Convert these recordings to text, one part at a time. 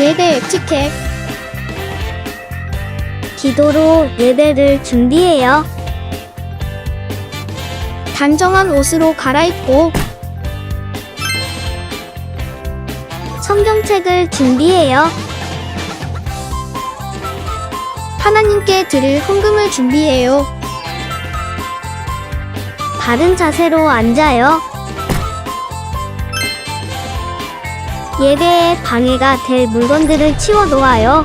예배 에티켓. 기도로 예배를 준비해요. 단정한 옷으로 갈아입고 성경책을 준비해요. 하나님께 드릴 헌금을 준비해요. 바른 자세로 앉아요. 예배에 방해가 될 물건들을 치워놓아요.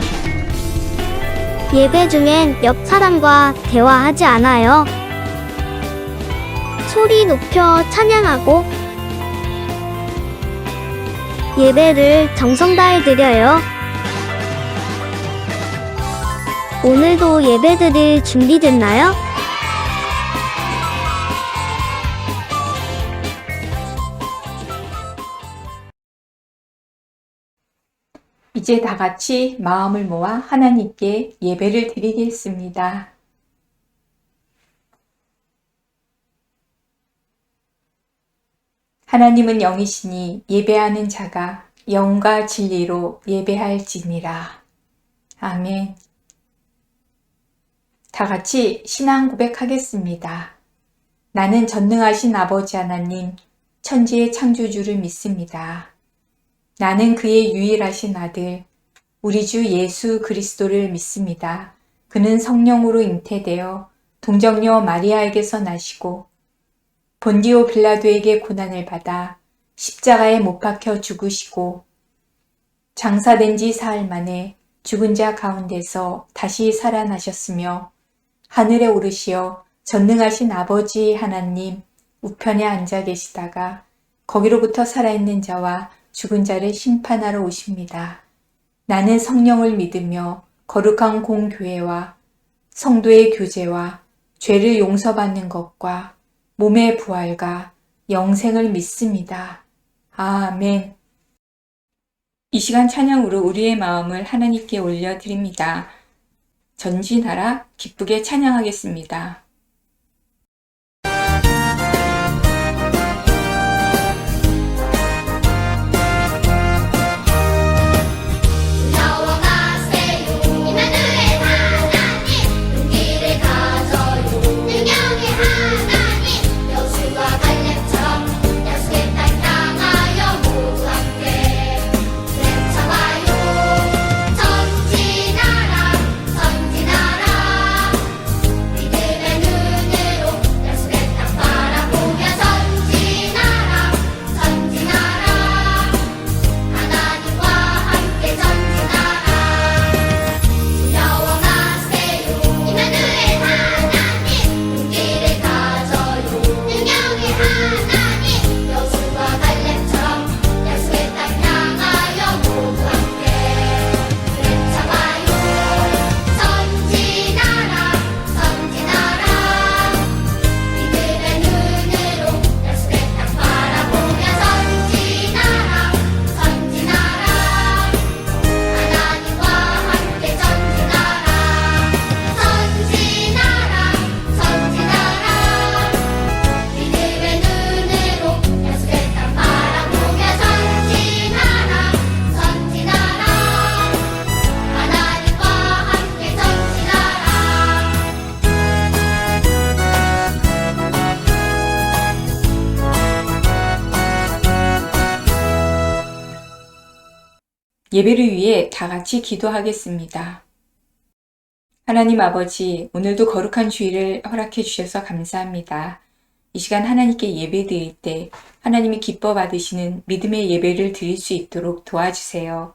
예배 중엔 옆 사람과 대화하지 않아요. 소리 높여 찬양하고 예배를 정성 다해 드려요. 오늘도 예배 드릴 준비됐나요? 이제 다 같이 마음을 모아 하나님께 예배를 드리겠습니다. 하나님은 영이시니 예배하는 자가 영과 진리로 예배할지니라. 아멘. 다 같이 신앙 고백하겠습니다. 나는 전능하신 아버지 하나님, 천지의 창조주를 믿습니다. 나는 그의 유일하신 아들, 우리 주 예수 그리스도를 믿습니다. 그는 성령으로 잉태되어 동정녀 마리아에게서 나시고 본디오 빌라도에게 고난을 받아 십자가에 못 박혀 죽으시고 장사된 지 사흘 만에 죽은 자 가운데서 다시 살아나셨으며 하늘에 오르시어 전능하신 아버지 하나님 우편에 앉아 계시다가 거기로부터 살아있는 자와 죽은 자를 심판하러 오십니다. 나는 성령을 믿으며 거룩한 공교회와 성도의 교제와 죄를 용서받는 것과 몸의 부활과 영생을 믿습니다. 아멘. 이 시간 찬양으로 우리의 마음을 하나님께 올려드립니다. 전진하라 기쁘게 찬양하겠습니다. 예배를 위해 다 같이 기도하겠습니다. 하나님 아버지, 오늘도 거룩한 주일을 허락해 주셔서 감사합니다. 이 시간 하나님께 예배 드릴 때 하나님이 기뻐 받으시는 믿음의 예배를 드릴 수 있도록 도와주세요.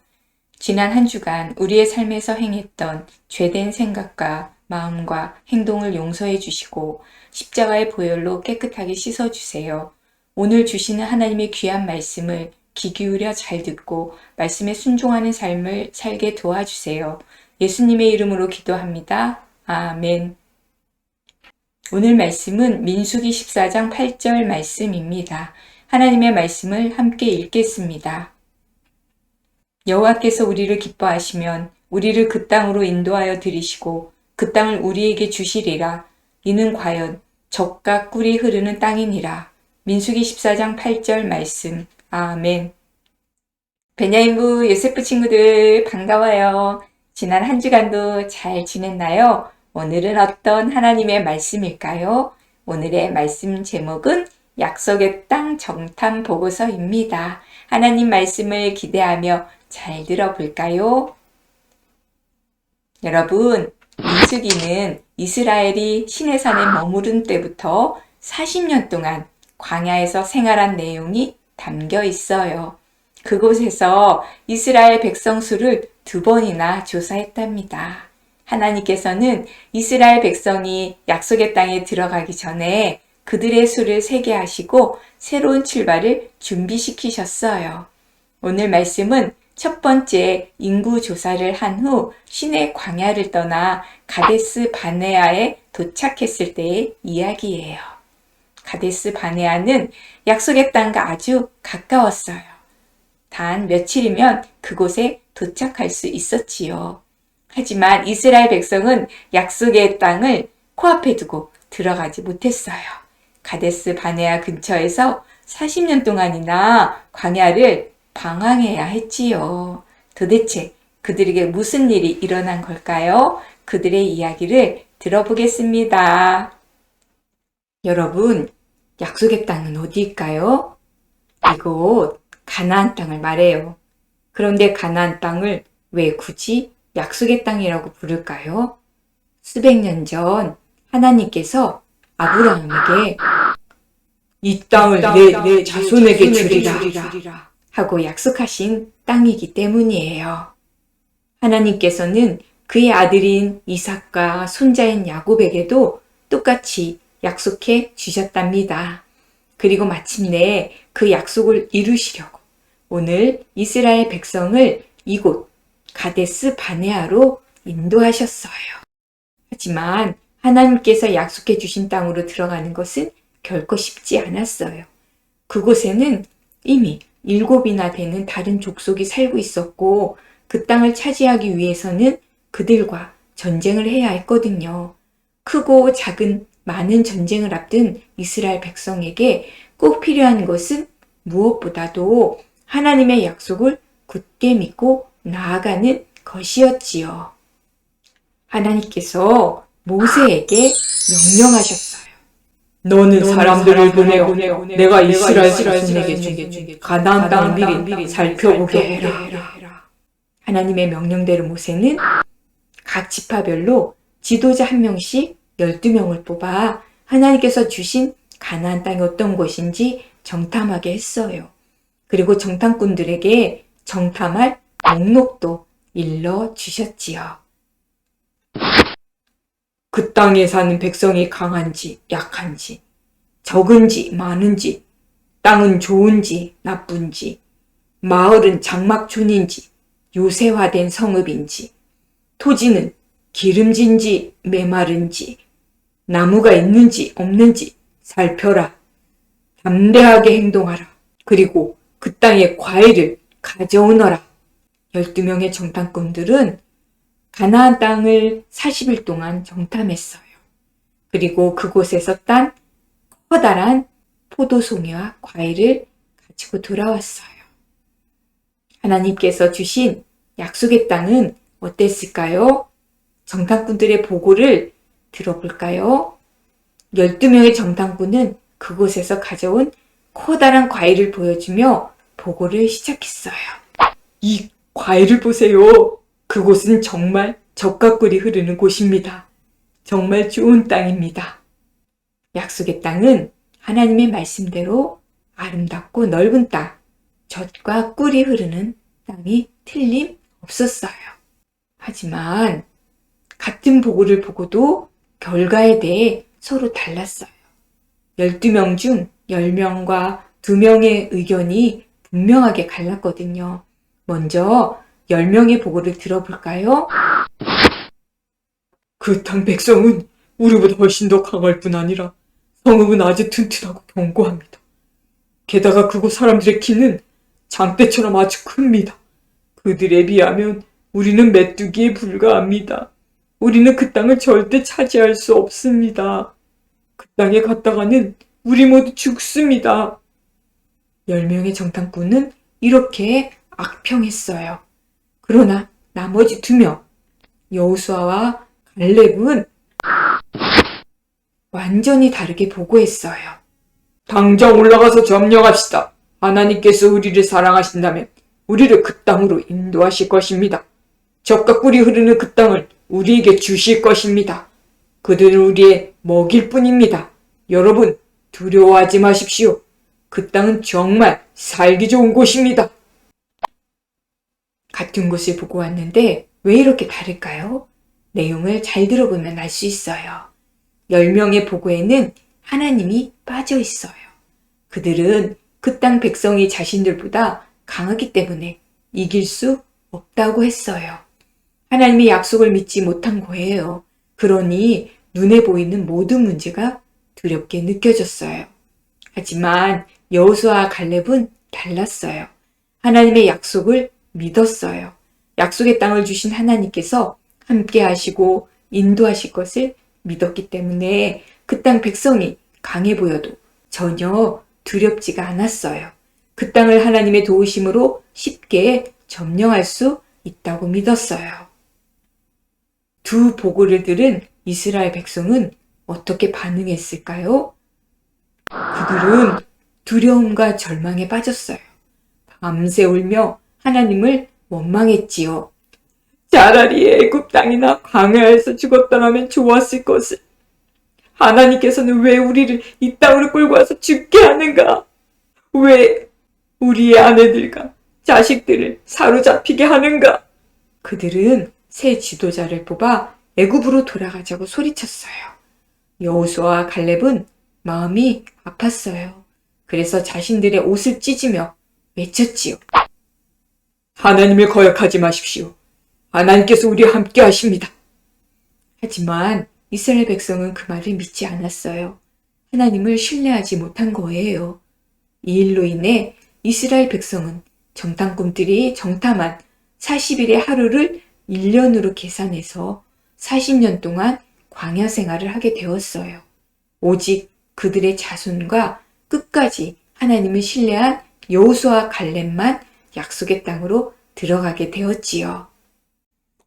지난 한 주간 우리의 삶에서 행했던 죄된 생각과 마음과 행동을 용서해 주시고 십자가의 보혈로 깨끗하게 씻어 주세요. 오늘 주시는 하나님의 귀한 말씀을 귀 기울여 잘 듣고 말씀에 순종하는 삶을 살게 도와주세요. 예수님의 이름으로 기도합니다. 아멘. 오늘 말씀은 민수기 14장 8절 말씀입니다. 하나님의 말씀을 함께 읽겠습니다. 여호와께서 우리를 기뻐하시면 우리를 그 땅으로 인도하여 들이시고 그 땅을 우리에게 주시리라. 이는 과연 젖과 꿀이 흐르는 땅이니라. 민수기 14장 8절 말씀. 아멘. 베냐민부 요세프 친구들 반가워요. 지난 한 주간도 잘 지냈나요? 오늘은 어떤 하나님의 말씀일까요? 오늘의 말씀 제목은 약속의 땅 정탐 보고서입니다. 하나님 말씀을 기대하며 잘 들어볼까요? 여러분, 민수기는 이스라엘이 시내산에 머무른 때부터 40년 동안 광야에서 생활한 내용이 담겨 있어요. 그곳에서 이스라엘 백성 수를 2번이나 조사했답니다. 하나님께서는 이스라엘 백성이 약속의 땅에 들어가기 전에 그들의 수를 세게 하시고 새로운 출발을 준비시키셨어요. 오늘 말씀은 첫 번째 인구 조사를 한 후 시내 광야를 떠나 가데스 바네아에 도착했을 때의 이야기예요. 가데스 바네아는 약속의 땅과 아주 가까웠어요. 단 며칠이면 그곳에 도착할 수 있었지요. 하지만 이스라엘 백성은 약속의 땅을 코앞에 두고 들어가지 못했어요. 가데스 바네아 근처에서 40년 동안이나 광야를 방황해야 했지요. 도대체 그들에게 무슨 일이 일어난 걸까요? 그들의 이야기를 들어보겠습니다. 여러분, 약속의 땅은 어디일까요? 이곳 가나안 땅을 말해요. 그런데 가나안 땅을 왜 굳이 약속의 땅이라고 부를까요? 수백 년 전 하나님께서 아브라함에게 이 땅을 내 자손에게 주리라 하고 약속하신 땅이기 때문이에요. 하나님께서는 그의 아들인 이삭과 손자인 야곱에게도 똑같이 약속해 주셨답니다. 그리고 마침내 그 약속을 이루시려고 오늘 이스라엘 백성을 이곳 가데스 바네아로 인도하셨어요. 하지만 하나님께서 약속해 주신 땅으로 들어가는 것은 결코 쉽지 않았어요. 그곳에는 이미 7이나 되는 다른 족속이 살고 있었고 그 땅을 차지하기 위해서는 그들과 전쟁을 해야 했거든요. 크고 작은 많은 전쟁을 앞둔 이스라엘 백성에게 꼭 필요한 것은 무엇보다도 하나님의 약속을 굳게 믿고 나아가는 것이었지요. 하나님께서 모세에게 명령하셨어요. 너는 사람들을 보내어 내가 이스라엘 자손에게 준 가나안 땅을 미리 살펴보게 해라. 하나님의 명령대로 모세는 각 지파별로 지도자 1명씩 12명을 뽑아 하나님께서 주신 가나안 땅이 어떤 곳인지 정탐하게 했어요. 그리고 정탐꾼들에게 정탐할 목록도 일러주셨지요. 그 땅에 사는 백성이 강한지 약한지, 적은지 많은지, 땅은 좋은지 나쁜지, 마을은 장막촌인지 요새화된 성읍인지, 토지는 기름진지 메마른지, 나무가 있는지 없는지 살펴라. 담대하게 행동하라. 그리고 그 땅의 과일을 가져오너라. 12명의 정탐꾼들은 가나안 땅을 40일 동안 정탐했어요. 그리고 그곳에서 딴 커다란 포도송이와 과일을 가지고 돌아왔어요. 하나님께서 주신 약속의 땅은 어땠을까요? 정탐꾼들의 보고를 들어볼까요? 12명의 정탐꾼은 그곳에서 가져온 커다란 과일을 보여주며 보고를 시작했어요. 이 과일을 보세요. 그곳은 정말 젖과 꿀이 흐르는 곳입니다. 정말 좋은 땅입니다. 약속의 땅은 하나님의 말씀대로 아름답고 넓은 땅, 젖과 꿀이 흐르는 땅이 틀림없었어요. 하지만 같은 보고를 보고도 결과에 대해 서로 달랐어요. 12명 중 10명과 2명의 의견이 분명하게 갈랐거든요. 먼저 10명의 보고를 들어볼까요? 그 땅 백성은 우리보다 훨씬 더 강할 뿐 아니라 성읍은 아주 튼튼하고 견고합니다. 게다가 그곳 사람들의 키는 장대처럼 아주 큽니다. 그들에 비하면 우리는 메뚜기에 불과합니다. 우리는 그 땅을 절대 차지할 수 없습니다. 그 땅에 갔다가는 우리 모두 죽습니다. 10명의 정탐꾼은 이렇게 악평했어요. 그러나 나머지 2명, 여호수아와 갈렙은 완전히 다르게 보고했어요. 당장 올라가서 점령합시다. 하나님께서 우리를 사랑하신다면 우리를 그 땅으로 인도하실 것입니다. 젖과 꿀이 흐르는 그 땅을 우리에게 주실 것입니다. 그들은 우리의 먹일 뿐입니다. 여러분, 두려워하지 마십시오. 그 땅은 정말 살기 좋은 곳입니다. 같은 곳을 보고 왔는데 왜 이렇게 다를까요? 내용을 잘 들어보면 알 수 있어요. 10명의 보고에는 하나님이 빠져 있어요. 그들은 그 땅 백성이 자신들보다 강하기 때문에 이길 수 없다고 했어요. 하나님의 약속을 믿지 못한 거예요. 그러니 눈에 보이는 모든 문제가 두렵게 느껴졌어요. 하지만 여호수아와 갈렙은 달랐어요. 하나님의 약속을 믿었어요. 약속의 땅을 주신 하나님께서 함께 하시고 인도하실 것을 믿었기 때문에 그 땅 백성이 강해 보여도 전혀 두렵지가 않았어요. 그 땅을 하나님의 도우심으로 쉽게 점령할 수 있다고 믿었어요. 2 보고를 들은 이스라엘 백성은 어떻게 반응했을까요? 그들은 두려움과 절망에 빠졌어요. 밤새 울며 하나님을 원망했지요. 차라리 애굽 땅이나 광야에서 죽었더라면 좋았을 것을. 하나님께서는 왜 우리를 이 땅으로 끌고 와서 죽게 하는가? 왜 우리의 아내들과 자식들을 사로잡히게 하는가? 그들은 새 지도자를 뽑아 애굽으로 돌아가자고 소리쳤어요. 여호수아와 갈렙은 마음이 아팠어요. 그래서 자신들의 옷을 찢으며 외쳤지요. 하나님을 거역하지 마십시오. 하나님께서 우리와 함께 하십니다. 하지만 이스라엘 백성은 그 말을 믿지 않았어요. 하나님을 신뢰하지 못한 거예요. 이 일로 인해 이스라엘 백성은 정탐꾼들이 정탐한 40일의 하루를 1년으로 계산해서 40년 동안 광야 생활을 하게 되었어요. 오직 그들의 자손과 끝까지 하나님을 신뢰한 여호수아와 갈렙만 약속의 땅으로 들어가게 되었지요.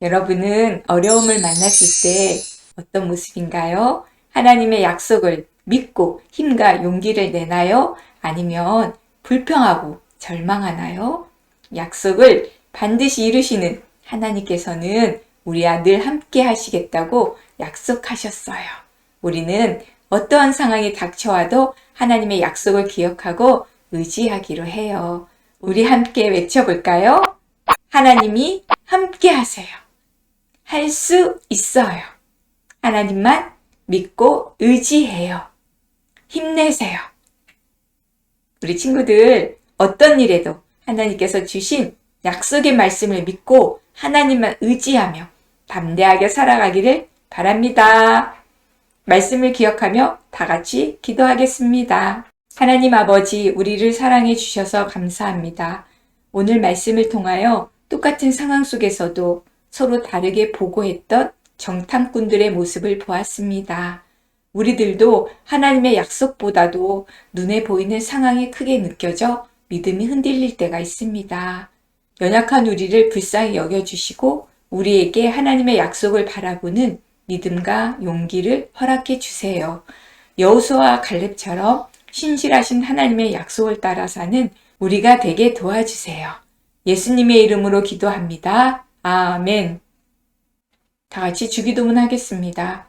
여러분은 어려움을 만났을 때 어떤 모습인가요? 하나님의 약속을 믿고 힘과 용기를 내나요? 아니면 불평하고 절망하나요? 약속을 반드시 이루시는 하나님께서는 우리와 늘 함께 하시겠다고 약속하셨어요. 우리는 어떠한 상황이 닥쳐와도 하나님의 약속을 기억하고 의지하기로 해요. 우리 함께 외쳐볼까요? 하나님이 함께 하세요. 할 수 있어요. 하나님만 믿고 의지해요. 힘내세요. 우리 친구들, 어떤 일에도 하나님께서 주신 약속의 말씀을 믿고 하나님만 의지하며 담대하게 살아가기를 바랍니다. 말씀을 기억하며 다 같이 기도하겠습니다. 하나님 아버지, 우리를 사랑해 주셔서 감사합니다. 오늘 말씀을 통하여 똑같은 상황 속에서도 서로 다르게 보고했던 정탐꾼들의 모습을 보았습니다. 우리들도 하나님의 약속보다도 눈에 보이는 상황이 크게 느껴져 믿음이 흔들릴 때가 있습니다. 연약한 우리를 불쌍히 여겨주시고 우리에게 하나님의 약속을 바라보는 믿음과 용기를 허락해 주세요. 여호수아와 갈렙처럼 신실하신 하나님의 약속을 따라 사는 우리가 되게 도와주세요. 예수님의 이름으로 기도합니다. 아멘. 다 같이 주기도문 하겠습니다.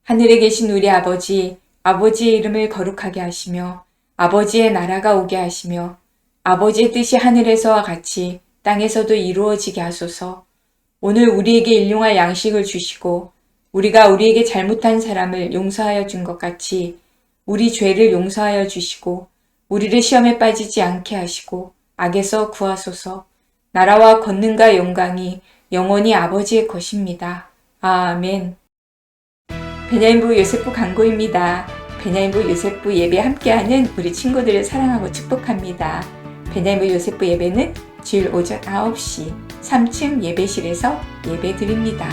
하늘에 계신 우리 아버지, 아버지의 이름을 거룩하게 하시며 아버지의 나라가 오게 하시며 아버지의 뜻이 하늘에서와 같이 땅에서도 이루어지게 하소서. 오늘 우리에게 일용할 양식을 주시고 우리가 우리에게 잘못한 사람을 용서하여 준 것 같이 우리 죄를 용서하여 주시고 우리를 시험에 빠지지 않게 하시고 악에서 구하소서. 나라와 권능과 영광이 영원히 아버지의 것입니다. 아멘. 베냐민부 요셉부 강고입니다. 베냐민부 요셉부 예배 함께하는 우리 친구들을 사랑하고 축복합니다. 베냐민부 요셉부 예배는 주일 오전 9시 3층 예배실에서 예배 드립니다.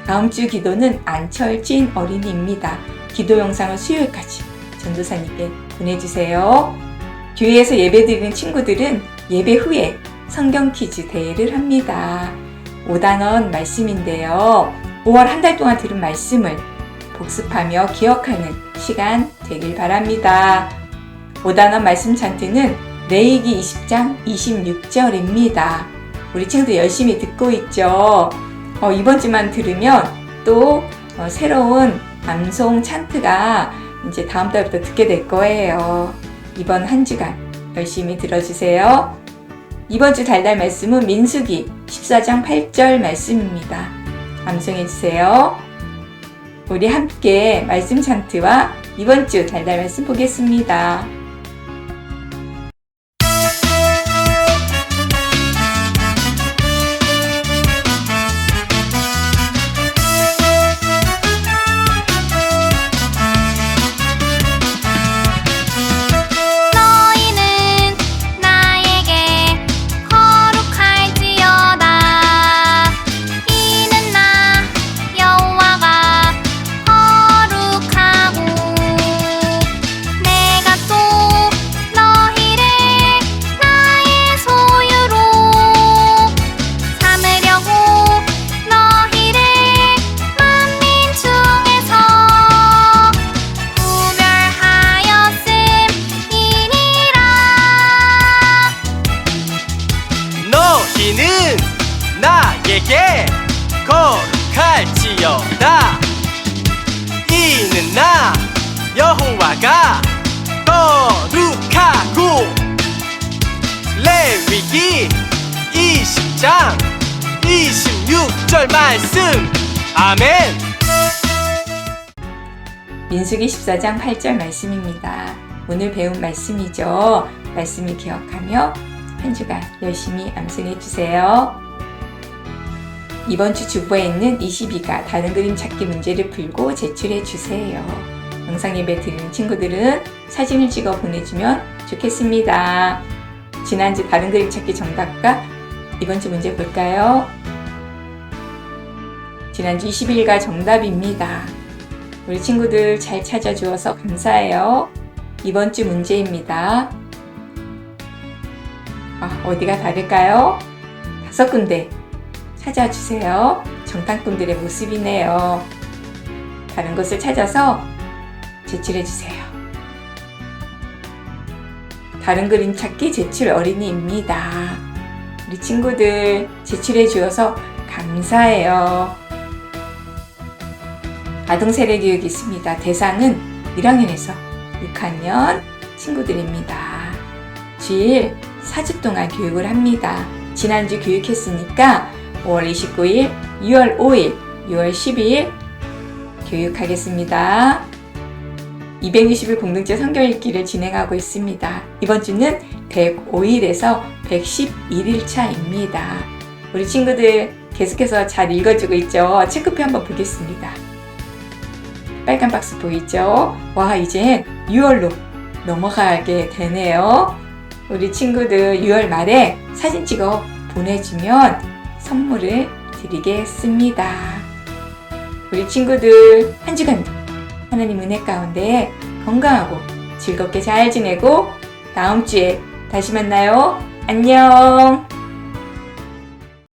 다음 주 기도는 안철진 어린이입니다. 기도 영상을 수요일까지 전도사님께 보내주세요. 교회에서 예배 드리는 친구들은 예배 후에 성경 퀴즈 대회를 합니다. 5단원 말씀인데요. 5월 한 달 동안 들은 말씀을 복습하며 기억하는 시간 되길 바랍니다. 5단원 말씀 찬트는 레위기 20장 26절입니다. 우리 친구들 열심히 듣고 있죠? 이번 주만 들으면 또 새로운 암송 찬트가 이제 다음 달부터 듣게 될 거예요. 이번 한 주간 열심히 들어주세요. 이번 주 달달 말씀은 민수기 14장 8절 말씀입니다. 암송해 주세요. 우리 함께 말씀 찬트와 이번 주 달달 말씀 보겠습니다. 너희는 나에게 거룩할지어다. 이는 나 여호와가 거룩하고 내가 또 너희를 나의 소유로 삼으려고 너희를 만민 중에서 구별하였음이니라. 너희는 나에게 거룩할지어다. 이는 나 여호와가 거룩하고. 레위기 20장 26절 말씀. 아멘. 민수기 14장 8절 말씀입니다. 오늘 배운 말씀이죠. 말씀을 기억하며 한 주간 열심히 암송해 주세요. 이번 주 주보에 있는 22가 다른 그림 찾기 문제를 풀고 제출해 주세요. 영상 예배 드리는 친구들은 사진을 찍어 보내주면 좋겠습니다. 지난주 다른 그림 찾기 정답과 이번 주 문제 볼까요? 지난주 21가 정답입니다. 우리 친구들 잘 찾아주어서 감사해요. 이번 주 문제입니다. 어디가 다를까요? 5군데 찾아주세요. 정탐꾼들의 모습이네요. 다른 곳을 찾아서 제출해주세요. 다른 그림 찾기 제출 어린이입니다. 우리 친구들 제출해 주어서 감사해요. 아동세례 교육이 있습니다. 대상은 1학년에서 6학년 친구들입니다. 주일 4주 동안 교육을 합니다. 지난주 교육했으니까 5월 29일, 6월 5일, 6월 12일 교육하겠습니다. 260일 공동체 성경 읽기를 진행하고 있습니다. 이번 주는 105일에서 111일차입니다. 우리 친구들 계속해서 잘 읽어주고 있죠? 체크표 한번 보겠습니다. 빨간 박스 보이죠? 와, 이제 6월로 넘어가게 되네요. 우리 친구들 6월 말에 사진 찍어 보내주면 선물을 드리겠습니다. 우리 친구들 한 주간도 하나님 은혜 가운데 건강하고 즐겁게 잘 지내고 다음 주에 다시 만나요. 안녕.